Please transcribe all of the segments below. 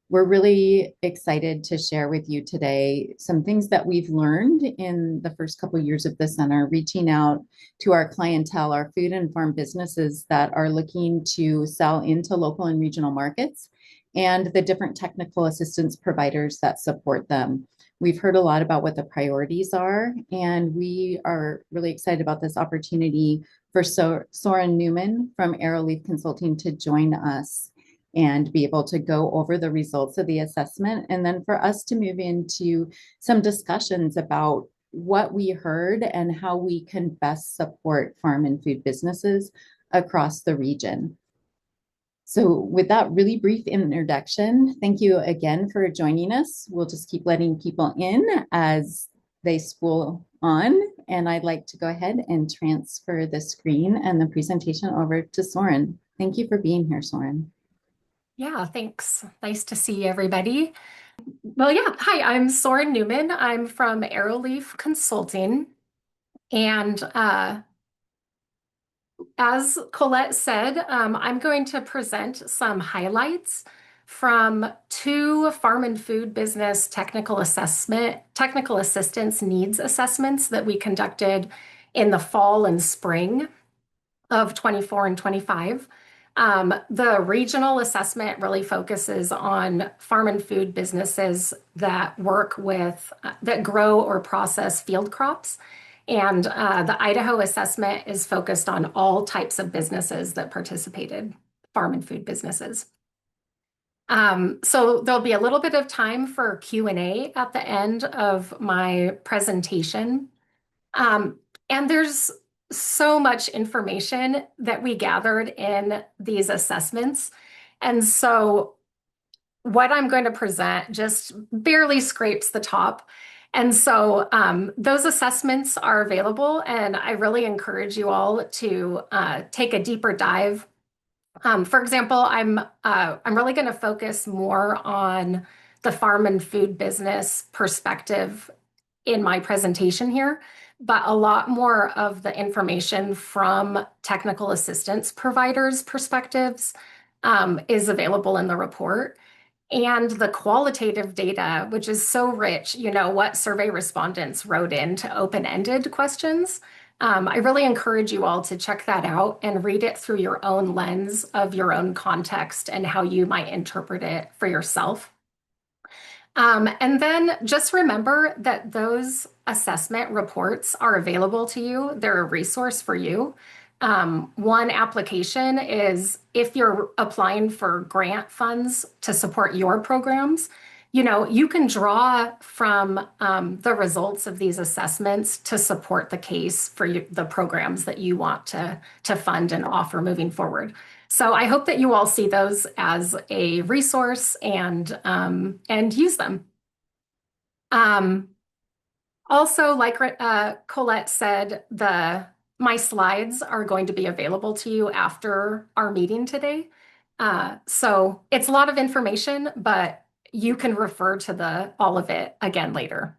We're really excited to share with you today some things that we've learned in the first couple of years of the center, reaching out to our clientele, our food and farm businesses that are looking to sell into local and regional markets, and the different technical assistance providers that support them. We've heard a lot about what the priorities are, and we are really excited about this opportunity for Soren Newman from Arrowleaf Consulting to join us and be able to go over the results of the assessment. And then for us to move into some discussions about what we heard and how we can best support farm and food businesses across the region. So with that really brief introduction, thank you again for joining us. We'll just keep letting people in as they spool on. And I'd like to go ahead and transfer the screen and the presentation over to Soren. Thank you for being here, Soren. Yeah, thanks. Nice to see everybody. Well, yeah. Hi, I'm Soren Newman. I'm from Arrowleaf Consulting. And as Colette said, I'm going to present some highlights from two farm and food business technical assistance needs assessments that we conducted in the fall and spring of 24 and 25. The regional assessment really focuses on farm and food businesses that work with, that grow or process field crops. And the Idaho assessment is focused on all types of businesses that participated, farm and food businesses. So there'll be a little bit of time for Q&A at the end of my presentation. And there's so much information that we gathered in these assessments. And so what I'm going to present just barely scrapes the top. And so those assessments are available, and I really encourage you all to take a deeper dive. For example, I'm really going to focus more on the farm and food business perspective in my presentation here, but a lot more of the information from technical assistance providers' perspectives is available in the report. And the qualitative data, which is so rich, what survey respondents wrote into open-ended questions. I really encourage you all to check that out and read it through your own lens of your own context and how you might interpret it for yourself. And then just remember that those assessment reports are available to you. They're a resource for you. One application is if you're applying for grant funds to support your programs, you can draw from the results of these assessments to support the case for the programs that you want to fund and offer moving forward. So I hope that you all see those as a resource and use them. Also, like Colette said, my slides are going to be available to you after our meeting today. So it's a lot of information, but you can refer to all of it again later.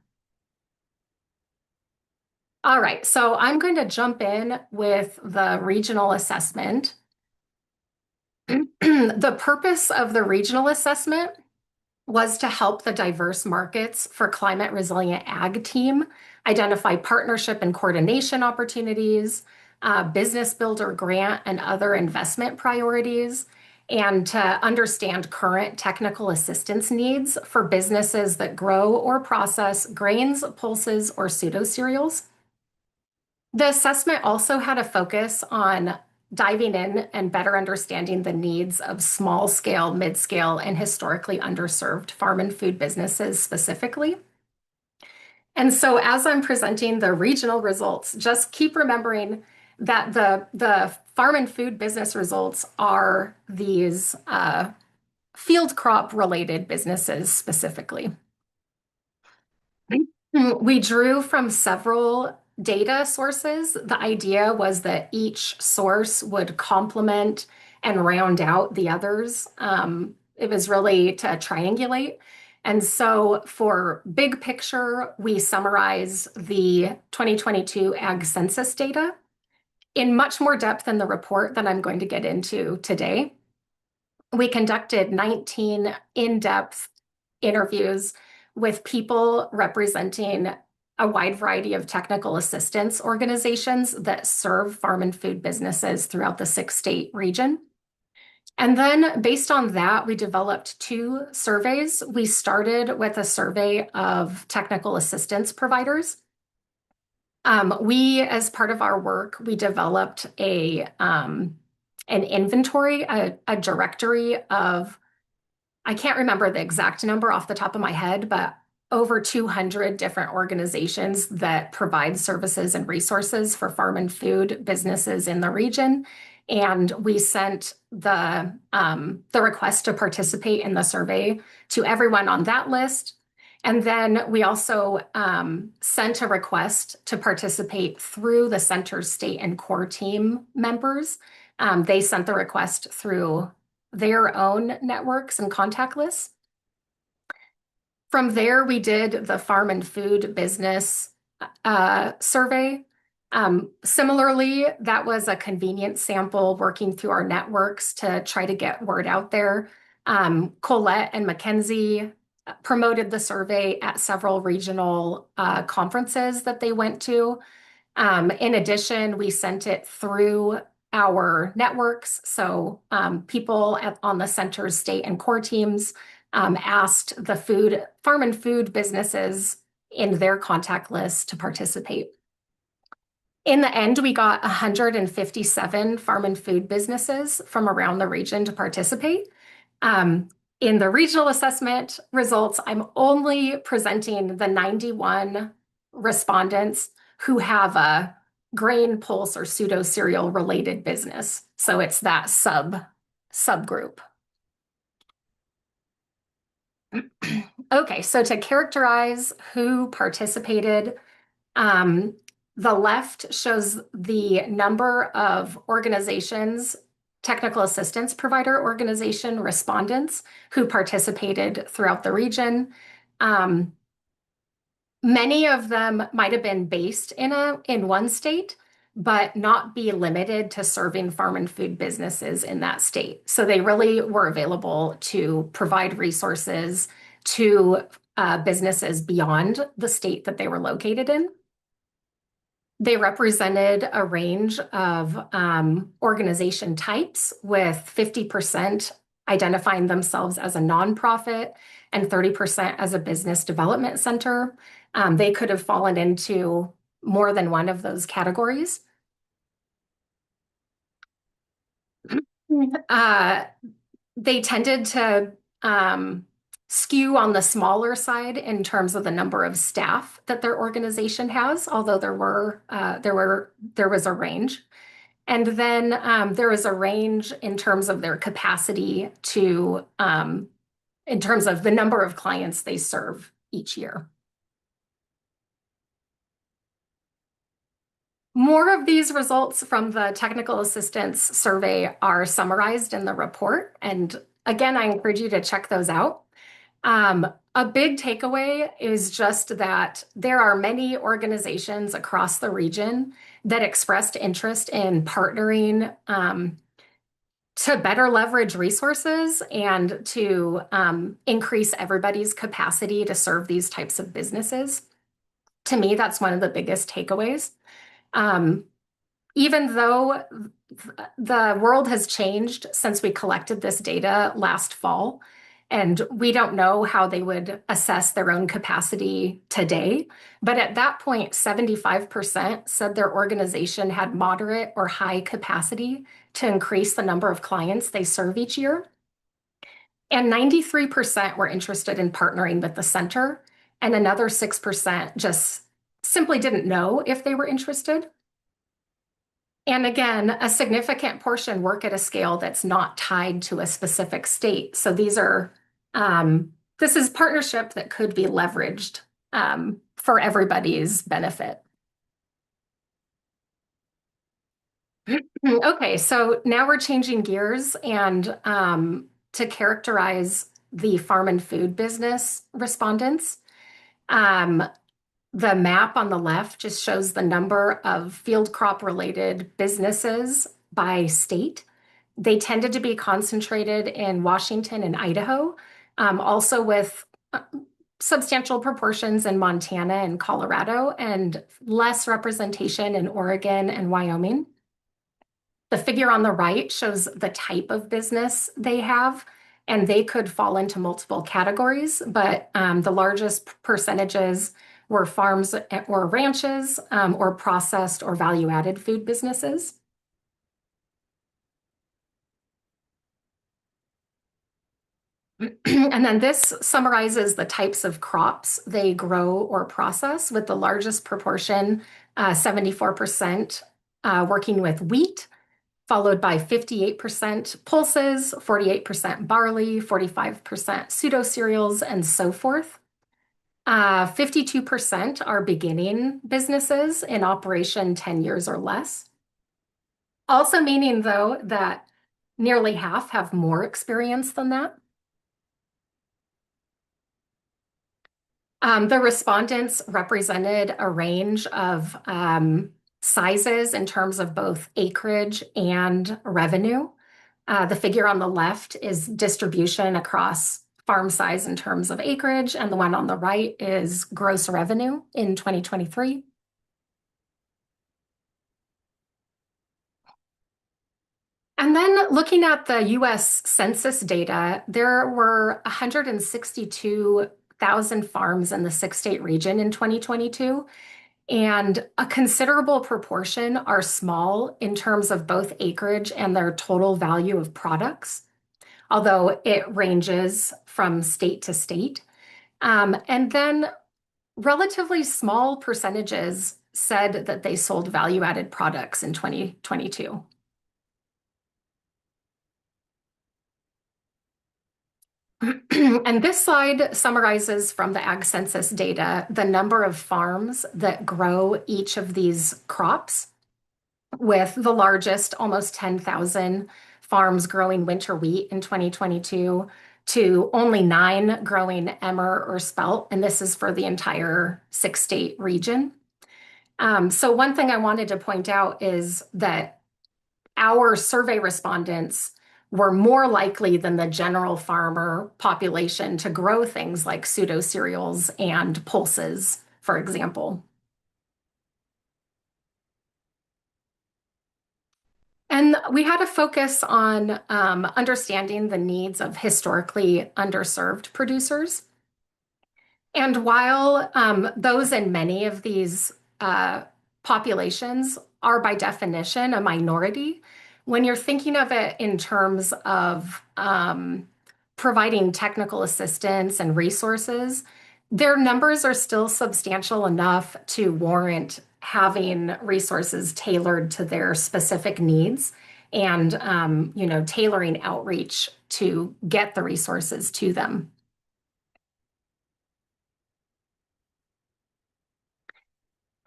All right, so I'm going to jump in with the regional assessment. The purpose of the regional assessment was to help the diverse markets for climate resilient ag team identify partnership and coordination opportunities, business builder grant and other investment priorities, and to understand current technical assistance needs for businesses that grow or process grains, pulses, or pseudo-cereals. The assessment also had a focus on diving in and better understanding the needs of small scale, mid scale, and historically underserved farm and food businesses specifically. And so as I'm presenting the regional results, just keep remembering that the farm and food business results are these field crop related businesses specifically. We drew from several data sources. The idea was that each source would complement and round out the others. It was really to triangulate. And so for big picture, we summarize the 2022 Ag Census data in much more depth in the report than I'm going to get into today. We conducted 19 in-depth interviews with people representing a wide variety of technical assistance organizations that serve farm and food businesses throughout the six-state region. And then based on that, we developed two surveys. We started with a survey of technical assistance providers. As part of our work, we developed an inventory, a directory of, I can't remember the exact number off the top of my head, but over 200 different organizations that provide services and resources for farm and food businesses in the region. And we sent the request to participate in the survey to everyone on that list. And then we also sent a request to participate through the center's state and core team members. They sent the request through their own networks and contact lists. From there, we did the farm and food business survey. Similarly, that was a convenient sample working through our networks to try to get word out there. Colette and Mackenzie promoted the survey at several regional conferences that they went to. In addition, we sent it through our networks. So people on the center's state and core teams asked the farm and food businesses in their contact list to participate. In the end, we got 157 farm and food businesses from around the region to participate. In the regional assessment results, I'm only presenting the 91 respondents who have a grain, pulse, or pseudo cereal related business. So it's that subgroup. Okay, so to characterize who participated, the left shows the number of organizations, technical assistance provider organization respondents who participated throughout the region. Many of them might have been based in one state, but not be limited to serving farm and food businesses in that state. So they really were available to provide resources to businesses beyond the state that they were located in. They represented a range of organization types, with 50% identifying themselves as a nonprofit and 30% as a business development center. They could have fallen into more than one of those categories. They tended to skew on the smaller side in terms of the number of staff that their organization has, although there was a range. And then there was a range in terms of their capacity in terms of the number of clients they serve each year. More of these results from the technical assistance survey are summarized in the report. And again, I encourage you to check those out. A big takeaway is just that there are many organizations across the region that expressed interest in partnering to better leverage resources and to increase everybody's capacity to serve these types of businesses. To me, that's one of the biggest takeaways. Even though the world has changed since we collected this data last fall, and we don't know how they would assess their own capacity today. But at that point, 75% said their organization had moderate or high capacity to increase the number of clients they serve each year. And 93% were interested in partnering with the center, and another 6% just simply didn't know if they were interested. And again, a significant portion work at a scale that's not tied to a specific state. So this is partnership that could be leveraged for everybody's benefit. Okay, so now we're changing gears and to characterize the farm and food business respondents. The map on the left just shows the number of field crop related businesses by state. They tended to be concentrated in Washington and Idaho, also with substantial proportions in Montana and Colorado, and less representation in Oregon and Wyoming. The figure on the right shows the type of business they have, and they could fall into multiple categories, but the largest percentages were farms or ranches, or processed or value-added food businesses. And then this summarizes the types of crops they grow or process, with the largest proportion, 74%, working with wheat, followed by 58% pulses, 48% barley, 45% pseudo cereals, and so forth. 52% are beginning businesses in operation 10 years or less. Also meaning, though, that nearly half have more experience than that. The respondents represented a range of sizes in terms of both acreage and revenue. The figure on the left is distribution across farm size in terms of acreage, and the one on the right is gross revenue in 2023. And then looking at the US Census data, there were 162,000 farms in the six-state region in 2022, and a considerable proportion are small in terms of both acreage and their total value of products, although it ranges from state to state. And then relatively small percentages said that they sold value-added products in 2022. And this slide summarizes from the Ag Census data the number of farms that grow each of these crops, with the largest, almost 10,000 farms growing winter wheat in 2022 to only 9 growing emmer or spelt, and this is for the entire six-state region. So one thing I wanted to point out is that our survey respondents were more likely than the general farmer population to grow things like pseudo cereals and pulses, for example. And we had a focus on understanding the needs of historically underserved producers. And while those in many of these populations are by definition a minority, when you're thinking of it in terms of providing technical assistance and resources, their numbers are still substantial enough to warrant having resources tailored to their specific needs and tailoring outreach to get the resources to them.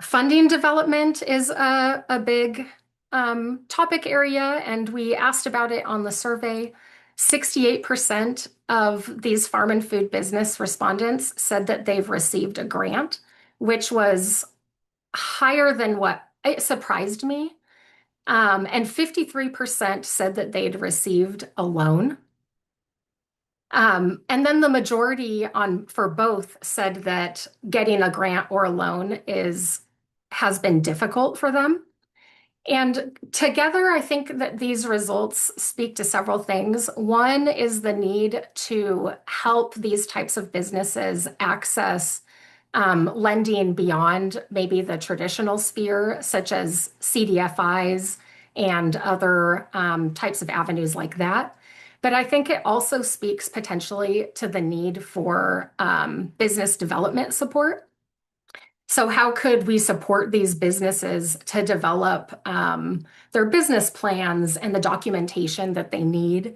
Funding development is a big topic area, and we asked about it on the survey. 68% of these farm and food business respondents said that they've received a grant, which was higher than what it surprised me. And 53% said that they'd received a loan. And then the majority for both said that getting a grant or a loan has been difficult for them. And together, I think that these results speak to several things. One is the need to help these types of businesses access lending beyond maybe the traditional sphere, such as CDFIs and other types of avenues like that. But I think it also speaks potentially to the need for business development support. So how could we support these businesses to develop their business plans and the documentation that they need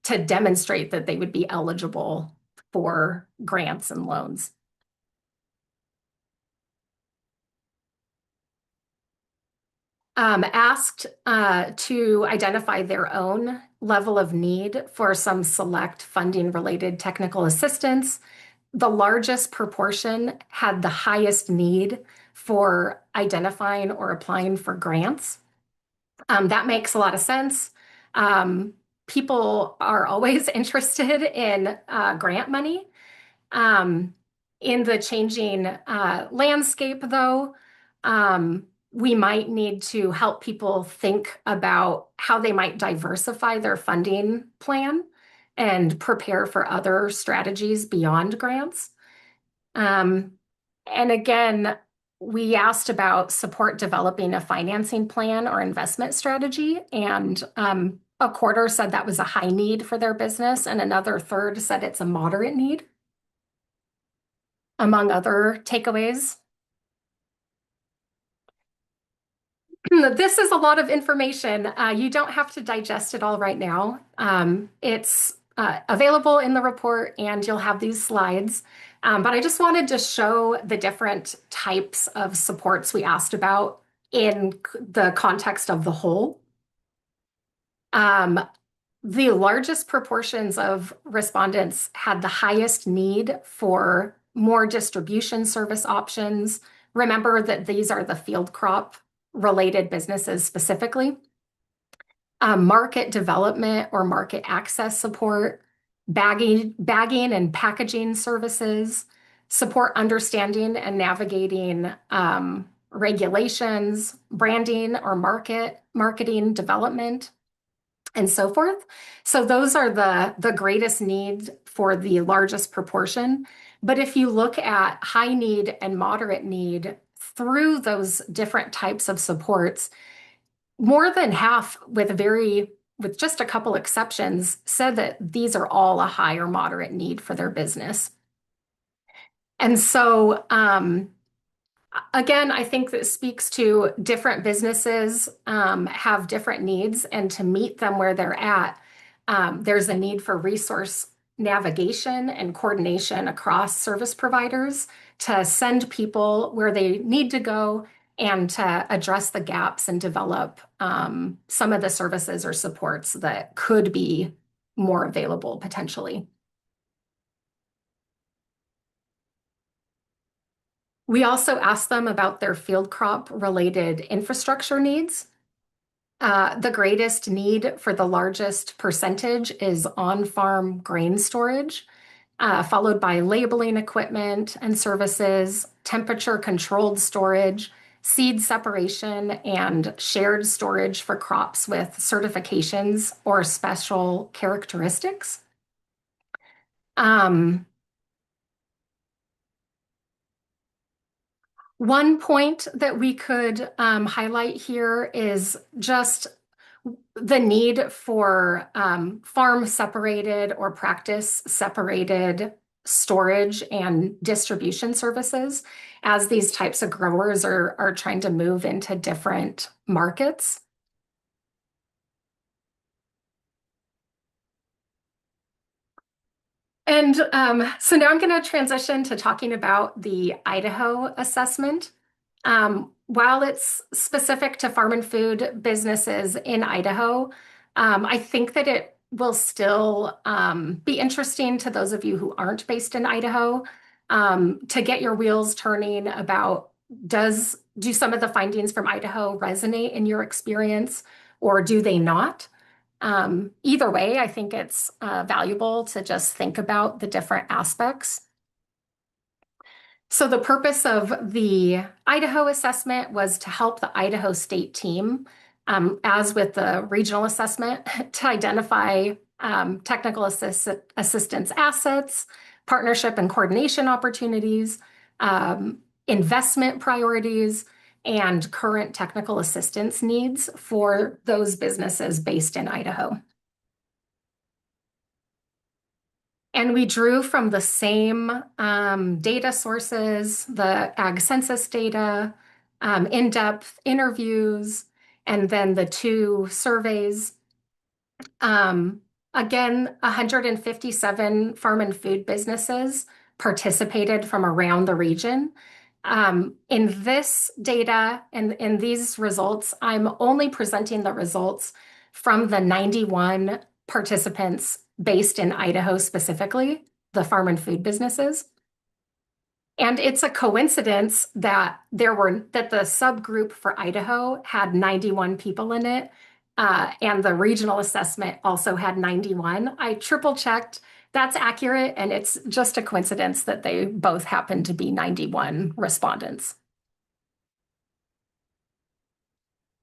to demonstrate that they would be eligible for grants and loans? Asked to identify their own level of need for some select funding-related technical assistance. The largest proportion had the highest need for identifying or applying for grants. That makes a lot of sense. People are always interested in grant money. Um, in the changing landscape, though, we might need to help people think about how they might diversify their funding plan and prepare for other strategies beyond grants. Um, and again, we asked about support developing a financing plan or investment strategy, and a quarter said that was a high need for their business, and another third said it's a moderate need, among other takeaways. This is a lot of information. You don't have to digest it all right now. It's available in the report, and you'll have these slides. But I just wanted to show the different types of supports we asked about in the context of the whole. Um, the largest proportions of respondents had the highest need for more distribution service options. Remember that these are the field crop related businesses specifically. Market development or market access support, bagging and packaging services, support understanding and navigating regulations, branding or marketing development, and so forth. So those are the greatest needs for the largest proportion. But if you look at high need and moderate need through those different types of supports, more than half, with just a couple exceptions, said that these are all a high or moderate need for their business. And so again, I think that speaks to different businesses have different needs, and to meet them where they're at, there's a need for resource navigation and coordination across service providers to send people where they need to go and to address the gaps and develop some of the services or supports that could be more available potentially. We also asked them about their field crop related infrastructure needs. The greatest need for the largest percentage is on-farm grain storage, followed by labeling equipment and services, temperature-controlled storage, seed separation, and shared storage for crops with certifications or special characteristics. One point that we could highlight here is just the need for farm separated or practice separated storage and distribution services as these types of growers are trying to move into different markets. And so now I'm going to transition to talking about the Idaho assessment. While it's specific to farm and food businesses in Idaho, I think that it will still be interesting to those of you who aren't based in Idaho to get your wheels turning about do some of the findings from Idaho resonate in your experience, or do they not? Either way, I think it's valuable to just think about the different aspects. So the purpose of the Idaho assessment was to help the Idaho state team, as with the regional assessment, to identify technical assistance assets, partnership and coordination opportunities, investment priorities, and current technical assistance needs for those businesses based in Idaho. And we drew from the same data sources, the Ag Census data, in-depth interviews, and then the two surveys. Again, 157 farm and food businesses participated from around the region. In this data and in these results, I'm only presenting the results from the 91 participants based in Idaho specifically, the farm and food businesses. And it's a coincidence that the subgroup for Idaho had 91 people in it, And the regional assessment also had 91. I triple checked. That's accurate, and it's just a coincidence that they both happen to be 91 respondents.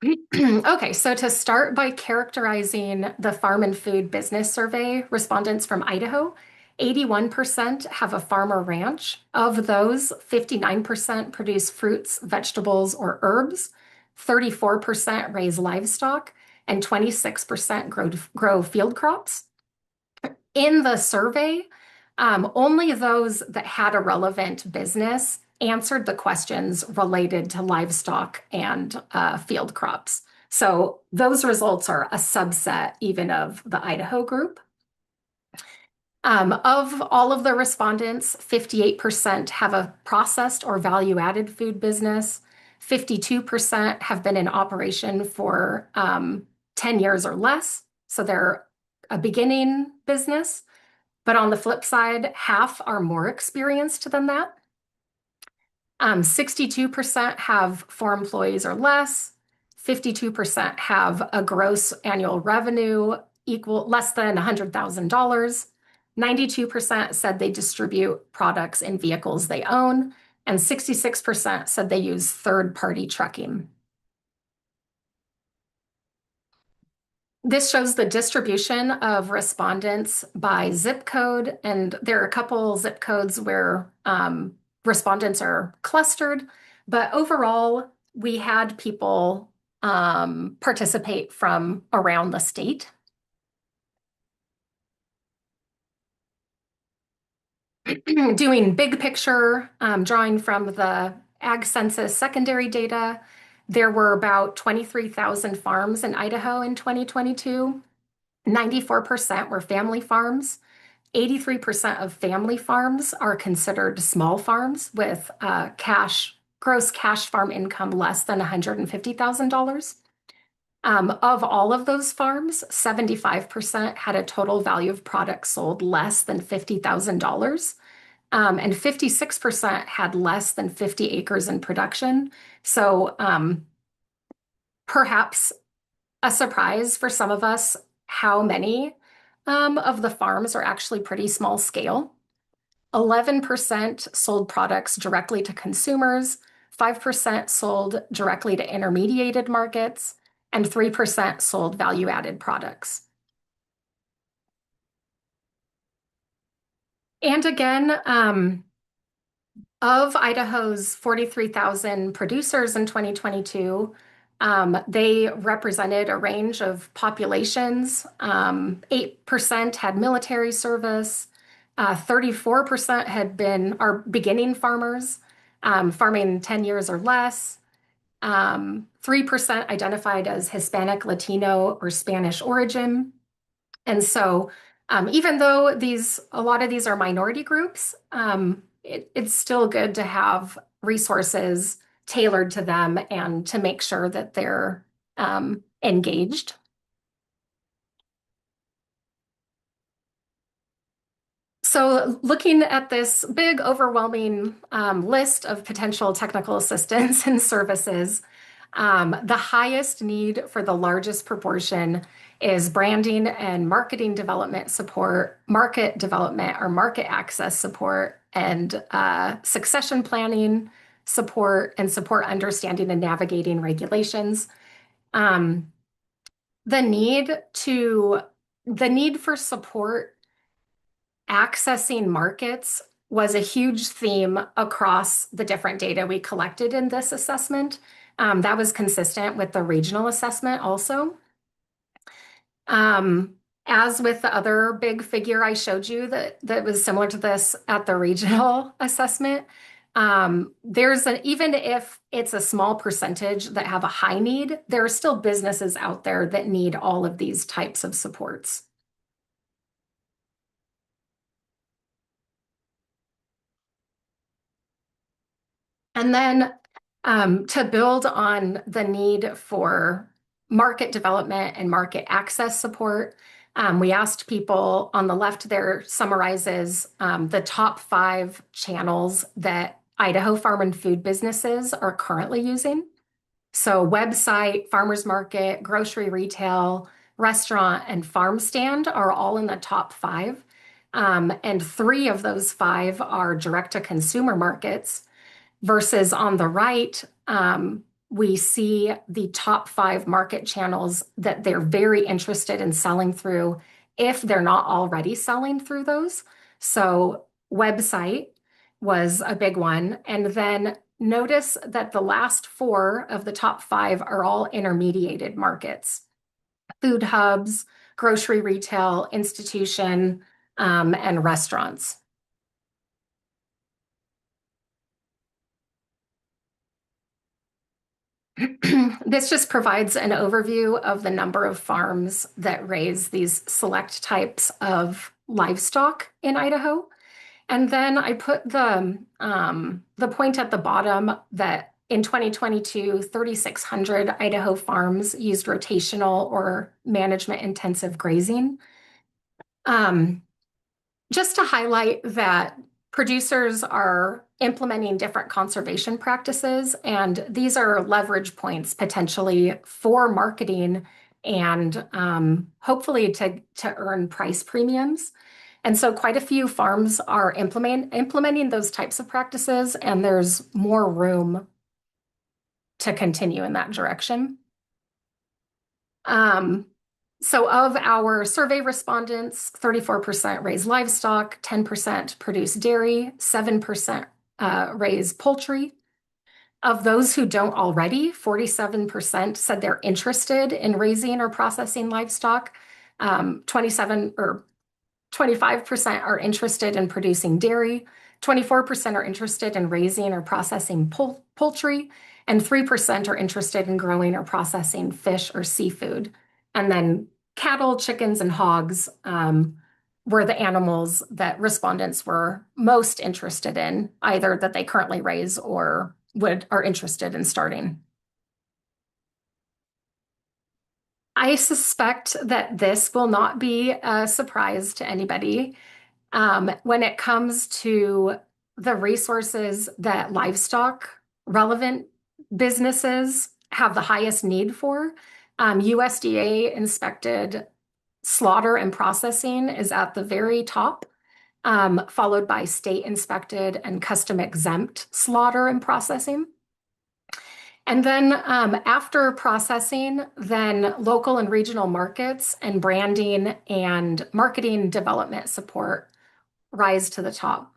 Okay, so to start by characterizing the Farm and Food Business Survey respondents from Idaho, 81% have a farm or ranch. Of those, 59% produce fruits, vegetables, or herbs, 34% raise livestock, and 26% grow field crops. In the survey, only those that had a relevant business answered the questions related to livestock and field crops. So those results are a subset even of the Idaho group. Of all of the respondents, 58% have a processed or value-added food business. 52% have been in operation for 10 years or less. So they're a beginning business. But on the flip side, half are more experienced than that. 62% have 4 employees or less. 52% have a gross annual revenue equal less than $100,000. 92% said they distribute products in vehicles they own, and 66% said they use third-party trucking. This shows the distribution of respondents by zip code, and there are a couple zip codes where respondents are clustered, but overall, we had people participate from around the state. Doing big picture, drawing from the Ag Census secondary data, there were about 23,000 farms in Idaho in 2022. 94% were family farms. 83% of family farms are considered small farms with gross cash farm income less than $150,000. Of all of those farms, 75% had a total value of products sold less than $50,000. And 56% had less than 50 acres in production. So perhaps a surprise for some of us how many of the farms are actually pretty small scale. 11% sold products directly to consumers, 5% sold directly to intermediated markets, and 3% sold value-added products. And again, of Idaho's 43,000 producers in 2022, they represented a range of populations. 8% had military service, 34% are beginning farmers, farming 10 years or less. 3% identified as Hispanic, Latino, or Spanish origin. And so even though a lot of these are minority groups, it's still good to have resources tailored to them and to make sure that they're engaged. So looking at this big, overwhelming list of potential technical assistance and services, the highest need for the largest proportion is branding and marketing development support, market development or market access support, and succession planning support, and support understanding and navigating regulations. The need for support accessing markets was a huge theme across the different data we collected in this assessment. That was consistent with the regional assessment also. As with the other big figure I showed you that was similar to this at the regional assessment, even if it's a small percentage that have a high need, there are still businesses out there that need all of these types of supports. And then to build on the need for market development and market access support, we asked people on the left there summarizes the top 5 channels that Idaho farm and food businesses are currently using. So website, farmers market, grocery retail, restaurant, and farm stand are all in the top five. And three of those five are direct to consumer markets versus on the right, we see the top five market channels that they're very interested in selling through if they're not already selling through those. So website was a big one. And then notice that the last four of the top five are all intermediated markets: food hubs, grocery retail, institution, and restaurants. This just provides an overview of the number of farms that raise these select types of livestock in Idaho. And then I put the point at the bottom that in 2022, 3,600 Idaho farms used rotational or management intensive grazing. Um, just to highlight that producers are implementing different conservation practices, and these are leverage points potentially for marketing and hopefully to earn price premiums. And so quite a few farms are implementing those types of practices, and there's more room to continue in that direction. Um, so of our survey respondents, 34% raise livestock, 10% produce dairy, 7% raise poultry. Of those who don't already, 47% said they're interested in raising or processing livestock. 27 or 25% are interested in producing dairy, 24% are interested in raising or processing poultry, and 3% are interested in growing or processing fish or seafood. And then cattle, chickens, and hogs were the animals that respondents were most interested in, either that they currently raise or are interested in starting. I suspect that this will not be a surprise to anybody. When it comes to the resources that livestock relevant businesses have the highest need for, USDA inspected slaughter and processing is at the very top, followed by state inspected and custom exempt slaughter and processing. And then after processing, then local and regional markets and branding and marketing development support rise to the top.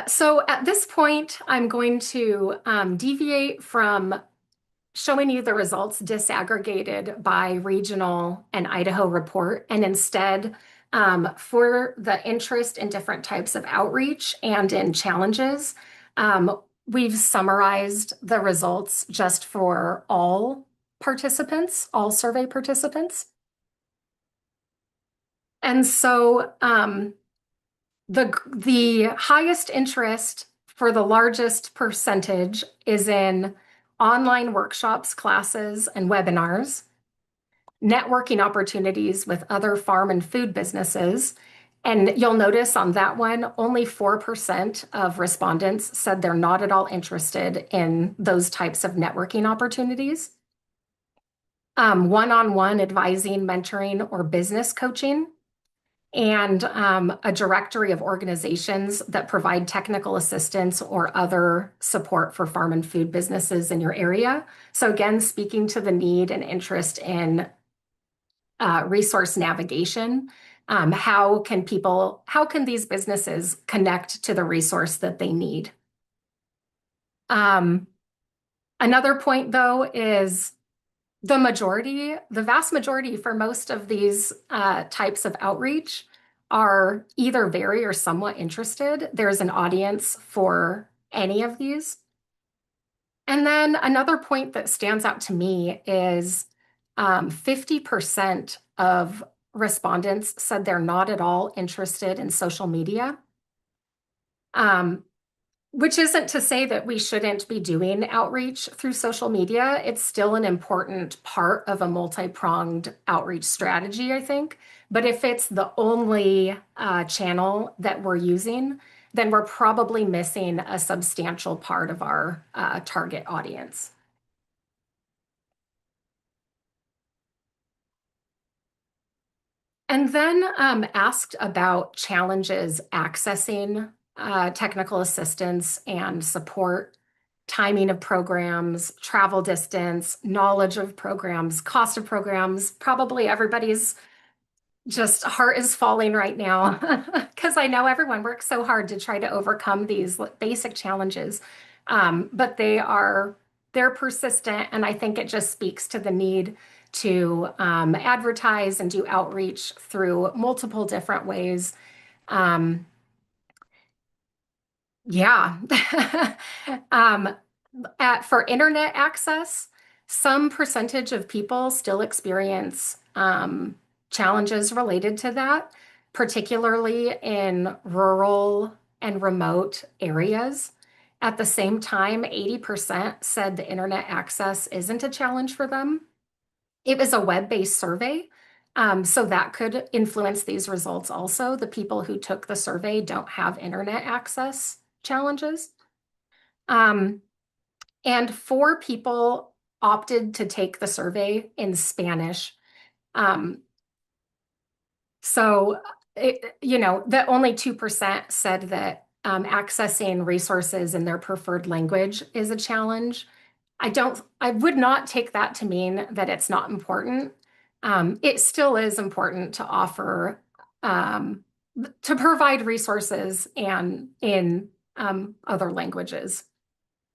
So at this point, I'm going to deviate from showing you the results disaggregated by regional and Idaho report, and instead, for the interest in different types of outreach and in challenges, we've summarized the results just for all participants, all survey participants. And so the highest interest for the largest percentage is in online workshops, classes, and webinars, networking opportunities with other farm and food businesses. And you'll notice on that one, only 4% of respondents said they're not at all interested in those types of networking opportunities. One-on-one advising, mentoring, or business coaching, and a directory of organizations that provide technical assistance or other support for farm and food businesses in your area. So again, speaking to the need and interest in resource navigation, how can these businesses connect to the resource that they need? Another point though is the vast majority for most of these types of outreach are either very or somewhat interested. There's an audience for any of these. And then another point that stands out to me is 50% of respondents said they're not at all interested in social media. Which isn't to say that we shouldn't be doing outreach through social media. It's still an important part of a multi-pronged outreach strategy, I think. But if it's the only channel that we're using, then we're probably missing a substantial part of our target audience. And then asked about challenges accessing technical assistance and support, timing of programs, travel distance, knowledge of programs, cost of programs. Probably everybody's just heart is falling right now because I know everyone works so hard to try to overcome these basic challenges. But they're persistent, and I think it just speaks to the need to advertise and do outreach through multiple different ways. Um, yeah. Um, for internet access, some percentage of people still experience challenges related to that, particularly in rural and remote areas. At the same time, 80% said the internet access isn't a challenge for them. It was a web-based survey, so that could influence these results also. The people who took the survey don't have internet access challenges. Um, and four people opted to take the survey in Spanish. Um, that only 2% said that accessing resources in their preferred language is a challenge. I would not take that to mean that it's not important. It still is important to offer, um, to provide resources and in other languages.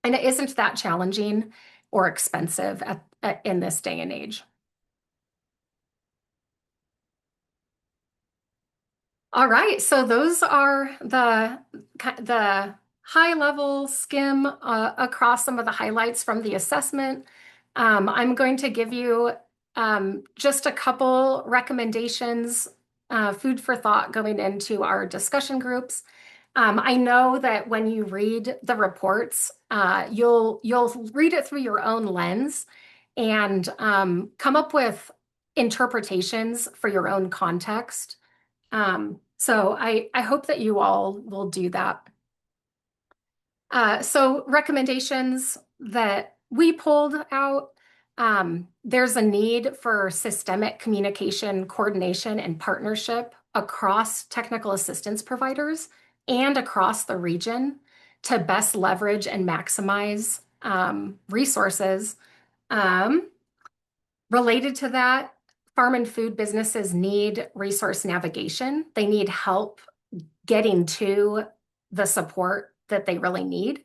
And it isn't that challenging or expensive in this day and age. All right, so those are the high level skim across some of the highlights from the assessment. I'm going to give you just a couple recommendations, food for thought going into our discussion groups. I know that when you read the reports, you'll read it through your own lens and come up with interpretations for your own context. So I hope that you all will do that. So recommendations that we pulled out, there's a need for systemic communication, coordination, and partnership across technical assistance providers and across the region to best leverage and maximize resources. Um, Related to that, farm and food businesses need resource navigation. They need help getting to the support that they really need.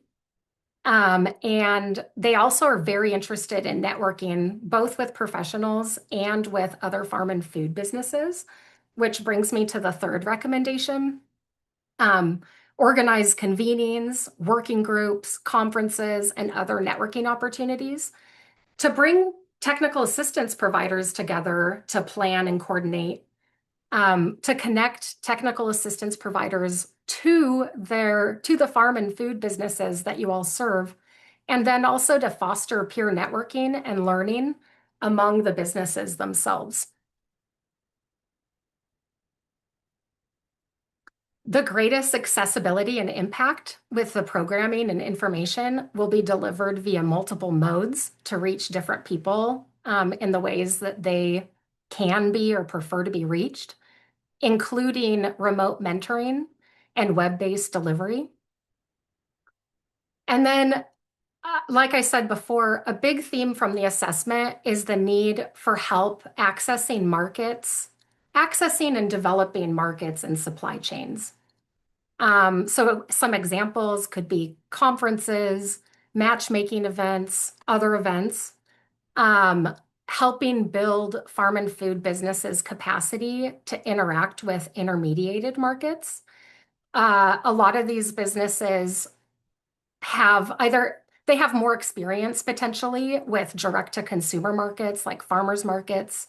And they also are very interested in networking, both with professionals and with other farm and food businesses, which brings me to the third recommendation. Um, Organize convenings, working groups, conferences, and other networking opportunities to bring technical assistance providers together to plan and coordinate, to connect technical assistance providers to the farm and food businesses that you all serve, and then also to foster peer networking and learning among the businesses themselves. The greatest accessibility and impact with the programming and information will be delivered via multiple modes to reach different people in the ways that they can be or prefer to be reached, including remote mentoring and web-based delivery. And then, like I said before, a big theme from the assessment is the need for help accessing and developing markets and supply chains. So some examples could be conferences, matchmaking events, other events, um, helping build farm and food businesses' capacity to interact with intermediated markets. A lot of these businesses they have more experience potentially with direct to consumer markets like farmers markets,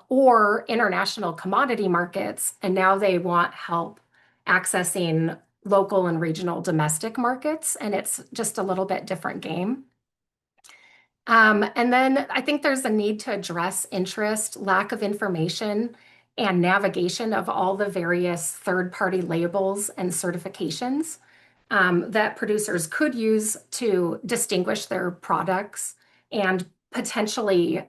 or international commodity markets, and now they want help accessing local and regional domestic markets, and it's just a little bit different game. And then I think there's a need to address interest, lack of information, and navigation of all the various third-party labels and certifications that producers could use to distinguish their products and potentially,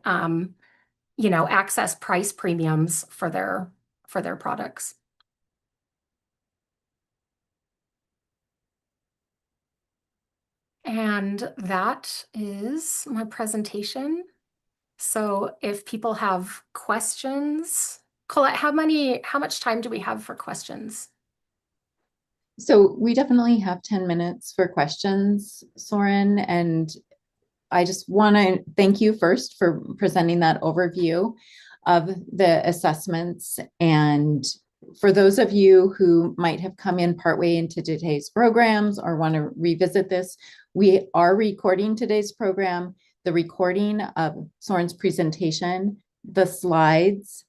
access price premiums for their products. And that is my presentation. So if people have questions, Colette, how much time do we have for questions? So we definitely have 10 minutes for questions, Soren, and I just want to thank you first for presenting that overview of the assessments. And for those of you who might have come in partway into today's programs or want to revisit this, we are recording today's program. The recording of Soren's presentation, the slides,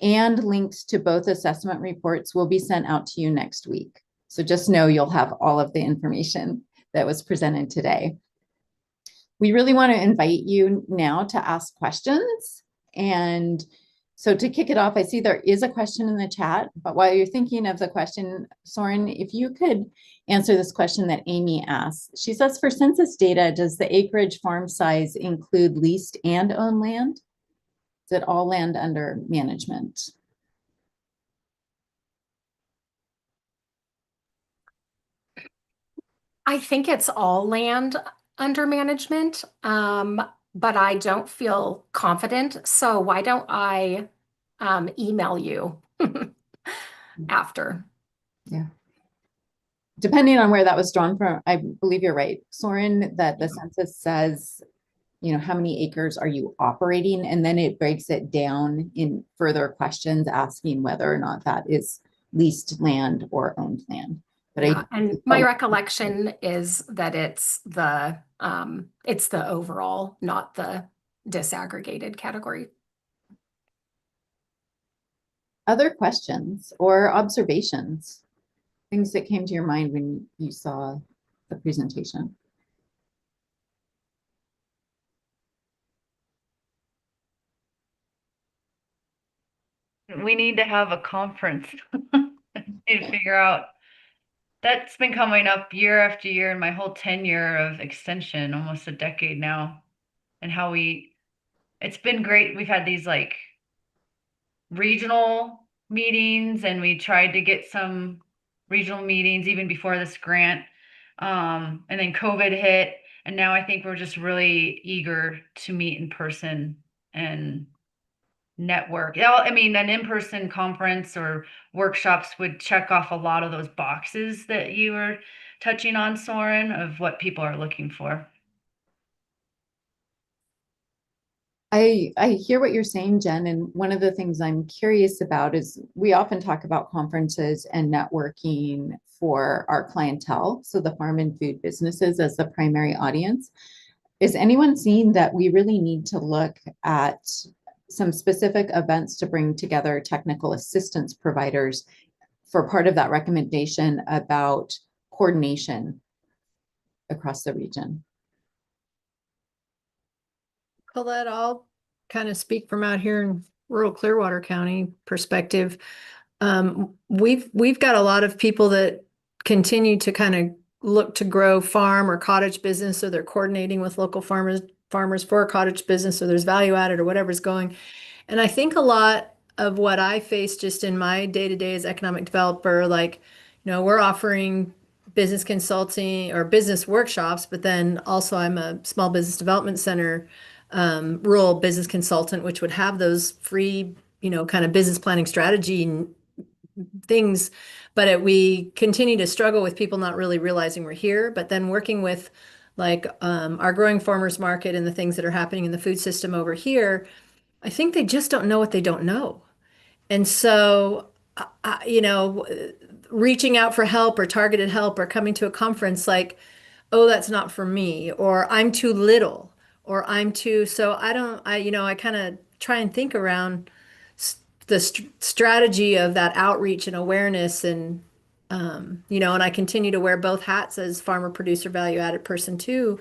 and links to both assessment reports will be sent out to you next week. So just know you'll have all of the information that was presented today. We really want to invite you now to ask questions. And so to kick it off, I see there is a question in the chat, but while you're thinking of the question, Soren, if you could answer this question that Amy asked. She says, for census data, does the acreage farm size include leased and owned land? Is it all land under management? I think it's all land under management, but I don't feel confident. So why don't I email you after? Yeah. Depending on where that was drawn from, I believe you're right, Soren, that the census says, how many acres are you operating? And then it breaks it down in further questions asking whether or not that is leased land or owned land. But yeah, and my recollection is that it's the overall, not the disaggregated category. Other questions or observations, things that came to your mind when you saw the presentation? We need to have a conference to figure out. That's been coming up year after year in my whole tenure of extension, almost a decade now. And how it's been great. We've had these like regional meetings, and we tried to get some regional meetings even before this grant. And then COVID hit, and now I think we're just really eager to meet in person and network. Yeah, I mean, an in-person conference or workshops would check off a lot of those boxes that you were touching on, Soren, of what people are looking for. I hear what you're saying, Jen, and one of the things I'm curious about is we often talk about conferences and networking for our clientele, so the farm and food businesses as the primary audience. Is anyone seeing that we really need to look at some specific events to bring together technical assistance providers for part of that recommendation about coordination across the region? Colette, I'll kind of speak from out here in rural Clearwater County perspective. We've got a lot of people that continue to kind of look to grow farm or cottage business, so they're coordinating with local farmers for a cottage business, so there's value added or whatever's going. And I think a lot of what I face just in my day-to-day as economic developer, like, we're offering business consulting or business workshops, but then also I'm a small business development center rural business consultant, which would have those free, kind of business planning strategy things. But we continue to struggle with people not really realizing we're here, but then working with like our growing farmers market and the things that are happening in the food system over here. I think they just don't know what they don't know. And so, reaching out for help or targeted help or coming to a conference like, oh, that's not for me, or I'm too little, or I'm too, so I kind of try and think around the strategy of that outreach and awareness and And I continue to wear both hats as farmer, producer, value added person too.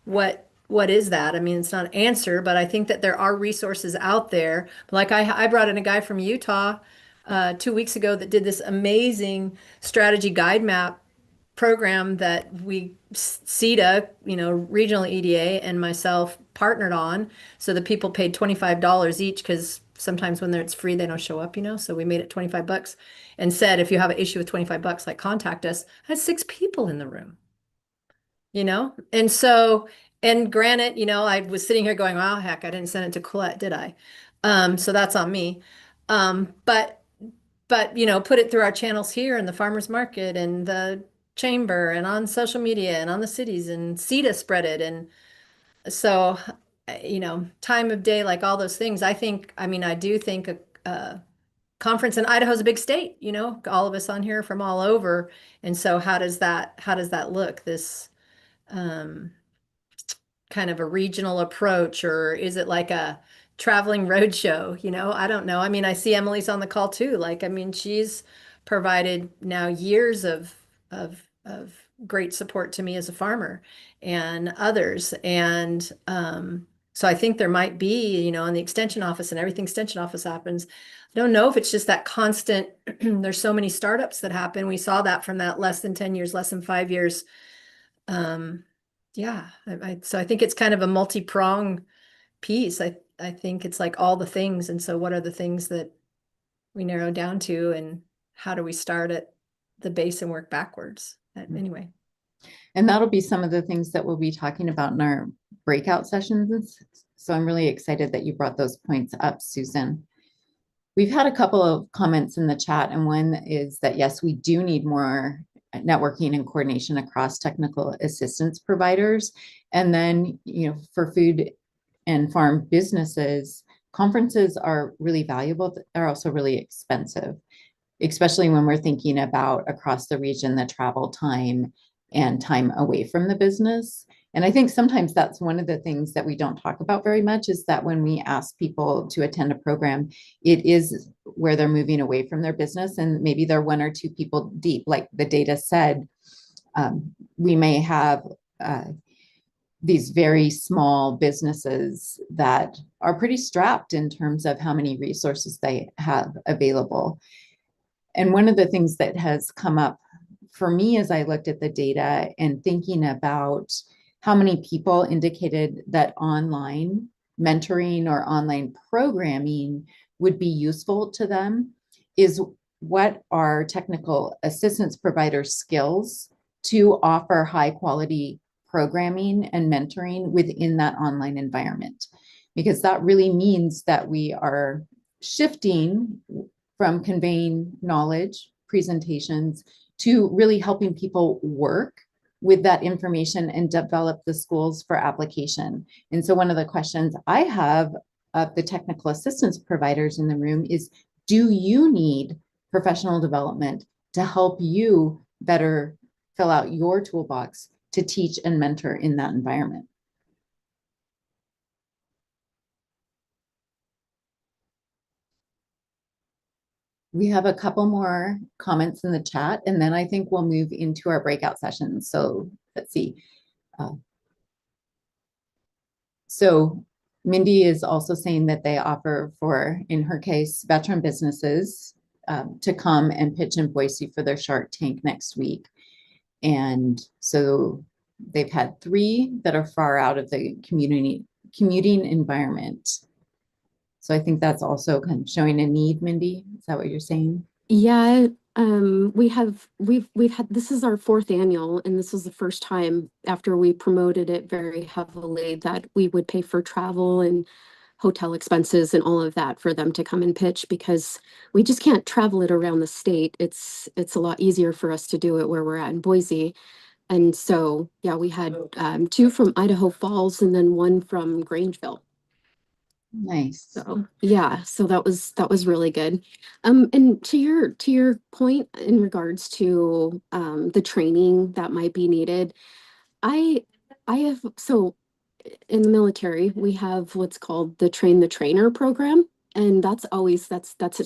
What is that? I mean, it's not an answer, but I think that there are resources out there. Like I brought in a guy from Utah 2 weeks ago that did this amazing strategy guide map program that CETA, regional EDA and myself partnered on. So the people paid $25 each because sometimes when it's free, they don't show up, So we made it $25 and said, if you have an issue with $25, like contact us. I had 6 people in the room, And so, and granted, I was sitting here going, well, heck, I didn't send it to Colette, did I? So that's on me. But put it through our channels here in the farmers market and the chamber and on social media and on the cities, and CETA spread it. And so, time of day, like all those things, I do think a conference in Idaho is a big state, all of us on here from all over. And so how does that look? This, um, kind of a regional approach, or is it like a traveling road show? I don't know. I mean, I see Emily's on the call too. She's provided now years of great support to me as a farmer and others. And so I think there might be, in the extension office and everything extension office happens. I don't know if it's just that constant, there's so many startups that happen. We saw that from that less than 10 years, less than 5 years. Yeah, so I think it's kind of a multi-prong piece. I think it's like all the things. And so what are the things that we narrow down to, and how do we start at the base and work backwards? Anyway. And that'll be some of the things that we'll be talking about in our breakout sessions. So I'm really excited that you brought those points up, Susan. We've had a couple of comments in the chat, and one is that, yes, we do need more networking and coordination across technical assistance providers. And then, for food and farm businesses, conferences are really valuable. They're also really expensive, especially when we're thinking about across the region, the travel time and time away from the business. And I think sometimes that's one of the things that we don't talk about very much, is that when we ask people to attend a program, it is where they're moving away from their business, and maybe they're 1 or 2 people deep. Like the data said, we may have these very small businesses that are pretty strapped in terms of how many resources they have available. And one of the things that has come up for me as I looked at the data and thinking about how many people indicated that online mentoring or online programming would be useful to them is, what are technical assistance providers' skills to offer high quality programming and mentoring within that online environment? Because that really means that we are shifting from conveying knowledge, presentations, to really helping people work with that information and develop the skills for application. And so one of the questions I have of the technical assistance providers in the room is, do you need professional development to help you better fill out your toolbox to teach and mentor in that environment? We have a couple more comments in the chat, and then I think we'll move into our breakout sessions. So let's see. So Mindy is also saying that they offer for, in her case, veteran businesses to come and pitch in Boise for their Shark Tank next week. And so they've had 3 that are far out of the commuting environment. So I think that's also kind of showing a need, Mindy. Is that what you're saying? Yeah, we've had, this is our 4th annual, and this was the first time after we promoted it very heavily that we would pay for travel and hotel expenses and all of that for them to come and pitch, because we just can't travel it around the state. It's a lot easier for us to do it where we're at in Boise. And so, yeah, we had 2 from Idaho Falls and then 1 from Grangeville. Nice. So yeah, so that was really good. And to your point in regards to the training that might be needed, I have, so in the military we have what's called the Train the Trainer program. And that's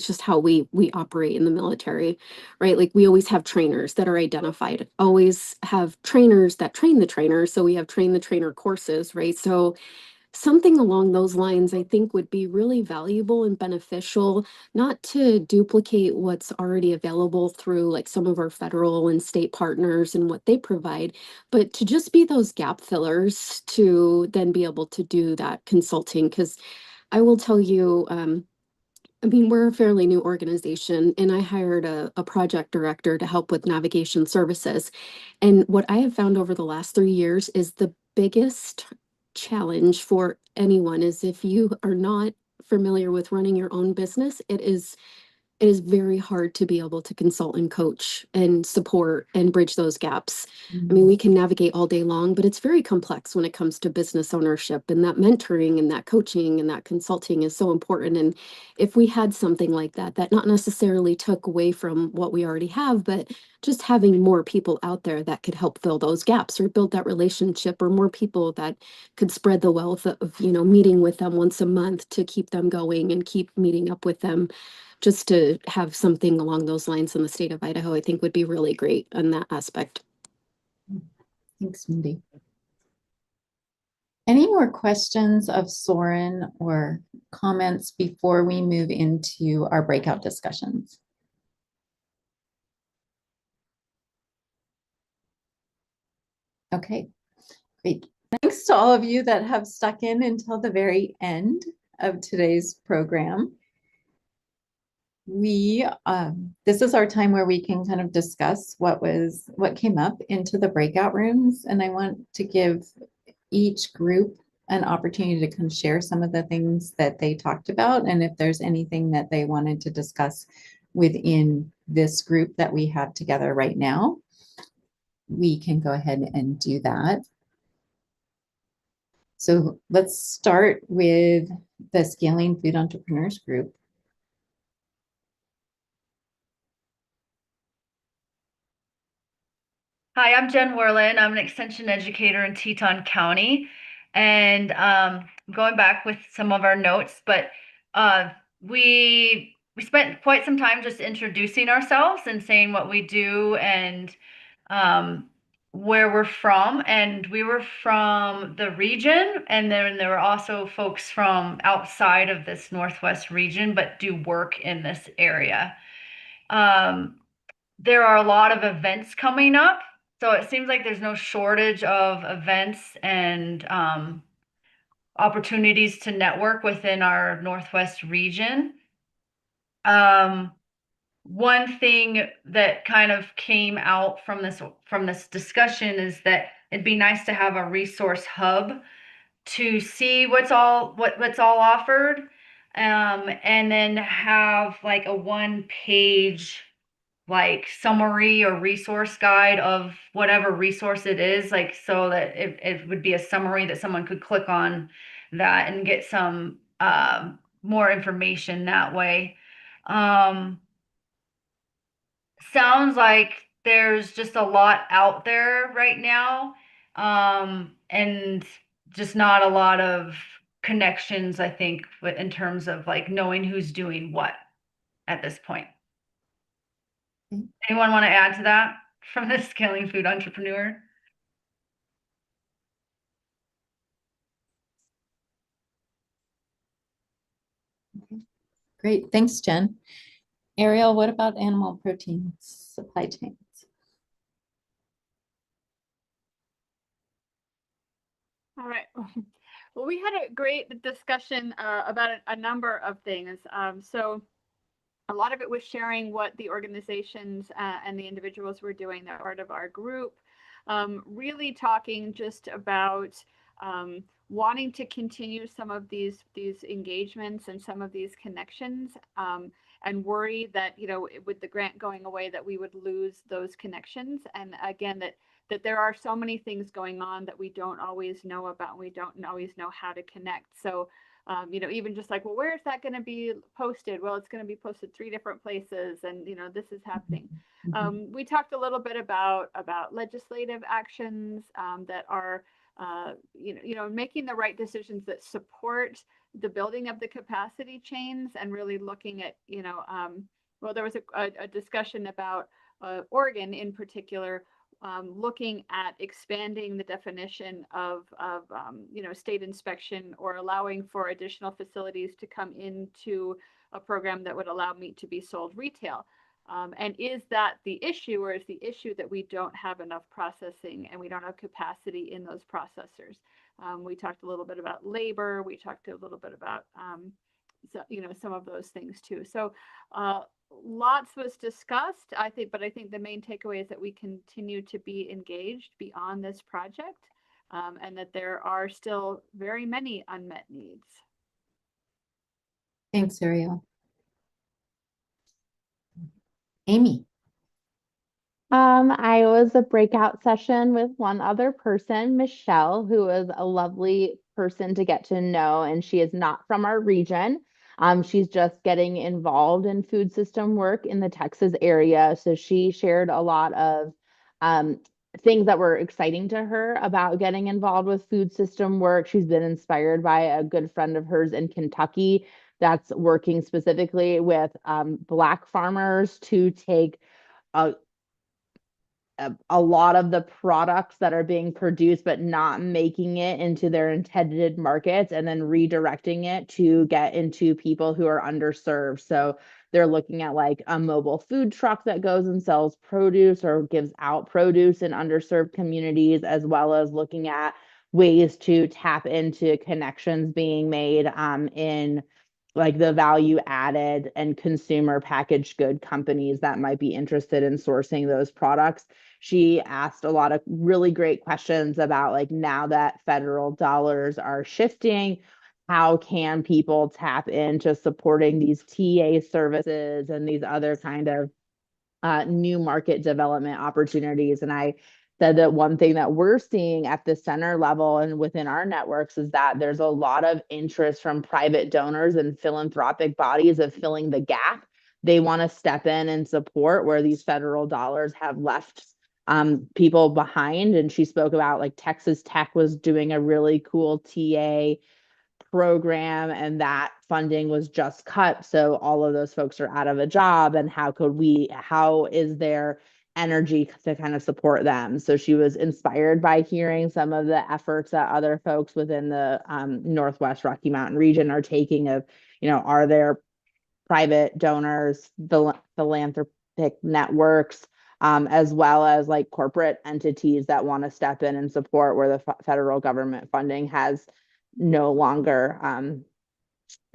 just how we operate in the military, right? Like we always have trainers that are identified, always have trainers that train the trainers. So we have train the trainer courses, right? So something along those lines, I think would be really valuable and beneficial, not to duplicate what's already available through like some of our federal and state partners and what they provide, but to just be those gap fillers to then be able to do that consulting. Because I will tell you, I mean, we're a fairly new organization, and I hired a project director to help with navigation services. And what I have found over the last 3 years is the biggest challenge for anyone is if you are not familiar with running your own business, it is very hard to be able to consult and coach and support and bridge those gaps. I mean, we can navigate all day long, but it's very complex when it comes to business ownership, and that mentoring and that coaching and that consulting is so important. And if we had something like that, that not necessarily took away from what we already have, but just having more people out there that could help fill those gaps or build that relationship, or more people that could spread the wealth of, meeting with them once a month to keep them going and keep meeting up with them, just to have something along those lines in the state of Idaho, I think would be really great on that aspect. Thanks, Mindy. Any more questions of Soren or comments before we move into our breakout discussions? Okay, great. Thanks to all of you that have stuck in until the very end of today's program. This is our time where we can kind of discuss what came up into the breakout rooms, and I want to give each group an opportunity to kind of share some of the things that they talked about, and if there's anything that they wanted to discuss within this group that we have together right now, we can go ahead and do that. So let's start with the Scaling Food Entrepreneurs group. Hi, I'm Jen Werlin. I'm an extension educator in Teton County, and going back with some of our notes, but we spent quite some time just introducing ourselves and saying what we do and where we're from. And we were from the region, and then there were also folks from outside of this Northwest region, but do work in this area. There are a lot of events coming up. So it seems like there's no shortage of events and opportunities to network within our Northwest region. One thing that kind of came out from this discussion is that it'd be nice to have a resource hub to see what's all offered, and then have like a one-page like summary or resource guide of whatever resource it is, like so that it would be a summary that someone could click on that and get some more information that way. Sounds like there's just a lot out there right now, and just not a lot of connections, I think, in terms of like knowing who's doing what at this point. Anyone want to add to that from the Scaling Food Entrepreneur? Okay. Great, thanks, Jen. Ariel, what about animal protein supply chains? All right. Well, we had a great discussion about a number of things. So a lot of it was sharing what the organizations and the individuals were doing that are part of our group. Really talking just about wanting to continue some of these engagements and some of these connections, and worry that, with the grant going away, that we would lose those connections. And again, that there are so many things going on that we don't always know about, and we don't always know how to connect. So, even just like, well, where is that going to be posted? Well, it's going to be posted 3 different places, and this is happening. We talked a little bit about legislative actions that are, making the right decisions that support the building of the capacity chains and really looking at, well, there was a discussion about Oregon in particular, looking at expanding the definition of state inspection or allowing for additional facilities to come into a program that would allow meat to be sold retail. And is that the issue, or is the issue that we don't have enough processing and we don't have capacity in those processors? We talked a little bit about labor. We talked a little bit about, some of those things too. So lots was discussed, I think, but I think the main takeaway is that we continue to be engaged beyond this project, and that there are still very many unmet needs. Thanks, Ariel. Amy. I was a breakout session with one other person, Michelle, who was a lovely person to get to know, and she is not from our region. She's just getting involved in food system work in the Texas area. So she shared a lot of things that were exciting to her about getting involved with food system work. She's been inspired by a good friend of hers in Kentucky that's working specifically with Black farmers to take a lot of the products that are being produced, but not making it into their intended markets, and then redirecting it to get into people who are underserved. So they're looking at like a mobile food truck that goes and sells produce or gives out produce in underserved communities, as well as looking at ways to tap into connections being made in like the value added and consumer packaged good companies that might be interested in sourcing those products. She asked a lot of really great questions about like, now that federal dollars are shifting, how can people tap into supporting these TA services and these other kind of new market development opportunities. And I said that one thing that we're seeing at the center level and within our networks is that there's a lot of interest from private donors and philanthropic bodies of filling the gap. They want to step in and support where these federal dollars have left people behind. And she spoke about like Texas Tech was doing a really cool TA program, and that funding was just cut. So all of those folks are out of a job. And how is there energy to kind of support them? So she was inspired by hearing some of the efforts that other folks within the Northwest Rocky Mountain region are taking of, are there private donors, philanthropic networks, as well as like corporate entities that want to step in and support where the federal government funding has no longer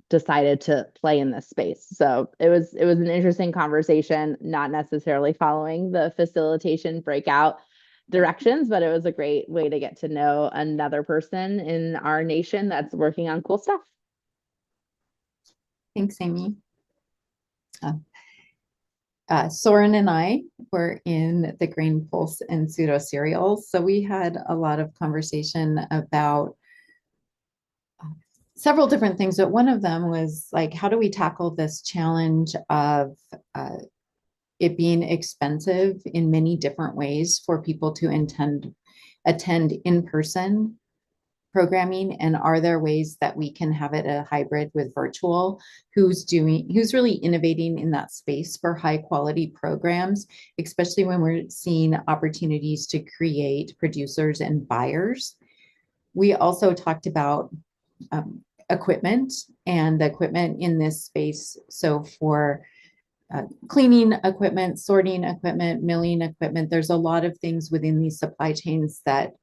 decided to play in this space. So it was an interesting conversation, not necessarily following the facilitation breakout directions, but it was a great way to get to know another person in our nation that's working on cool stuff. Thanks, Amy. Soren and I were in the Grain Pulse and Pseudo Cereals. So we had a lot of conversation about several different things, but one of them was like, how do we tackle this challenge of it being expensive in many different ways for people to attend in-person programming, and are there ways that we can have it a hybrid with virtual? Who's really innovating in that space for high quality programs, especially when we're seeing opportunities to create producers and buyers. We also talked about equipment and the equipment in this space. So for cleaning equipment, sorting equipment, milling equipment, there's a lot of things within these supply chains that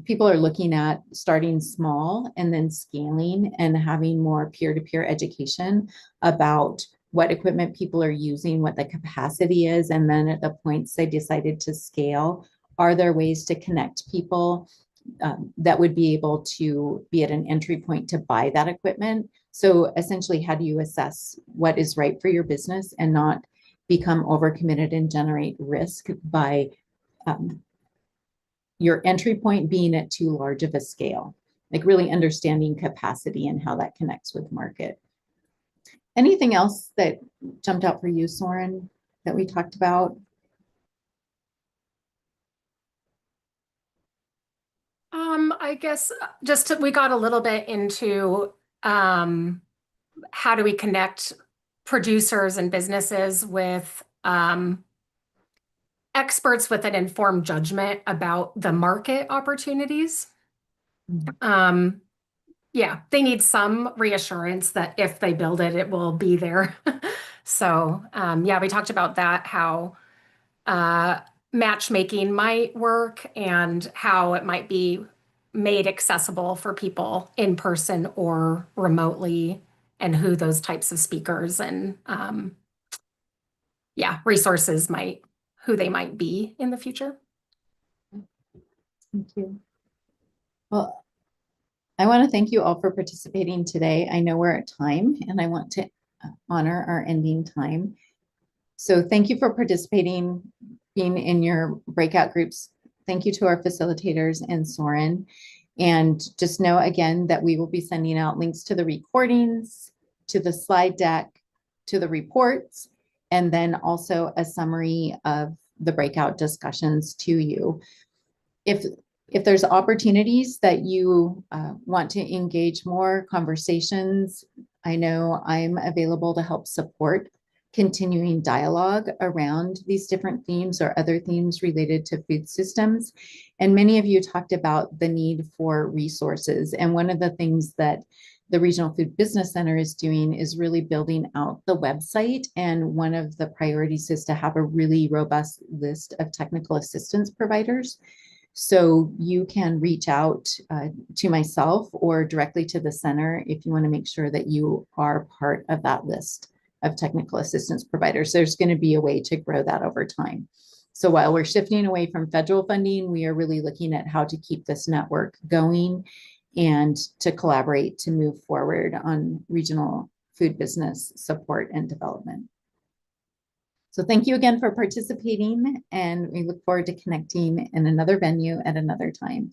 people are looking at starting small and then scaling and having more peer-to-peer education about what equipment people are using, what the capacity is, and then at the points they decided to scale, are there ways to connect people that would be able to be at an entry point to buy that equipment? So essentially, how do you assess what is right for your business and not become overcommitted and generate risk by your entry point being at too large of a scale? Like really understanding capacity and how that connects with market. Anything else that jumped out for you, Soren, that we talked about? I guess we got a little bit into how do we connect producers and businesses with experts with an informed judgment about the market opportunities. Yeah, they need some reassurance that if they build it, it will be there. So yeah, we talked about that, how matchmaking might work and how it might be made accessible for people in person or remotely, and who those types of speakers and yeah, resources who they might be in the future. Thank you. Well, I want to thank you all for participating today. I know we're at time and I want to honor our ending time. So thank you for participating, being in your breakout groups. Thank you to our facilitators and Soren. And just know again that we will be sending out links to the recordings, to the slide deck, to the reports, and then also a summary of the breakout discussions to you. If there's opportunities that you want to engage more conversations, I know I'm available to help support continuing dialogue around these different themes or other themes related to food systems. And many of you talked about the need for resources. And one of the things that the Regional Food Business Center is doing is really building out the website. And one of the priorities is to have a really robust list of technical assistance providers. So you can reach out to myself or directly to the center if you want to make sure that you are part of that list of technical assistance providers. There's going to be a way to grow that over time. So while we're shifting away from federal funding, we are really looking at how to keep this network going and to collaborate to move forward on regional food business support and development. So thank you again for participating, and we look forward to connecting in another venue at another time.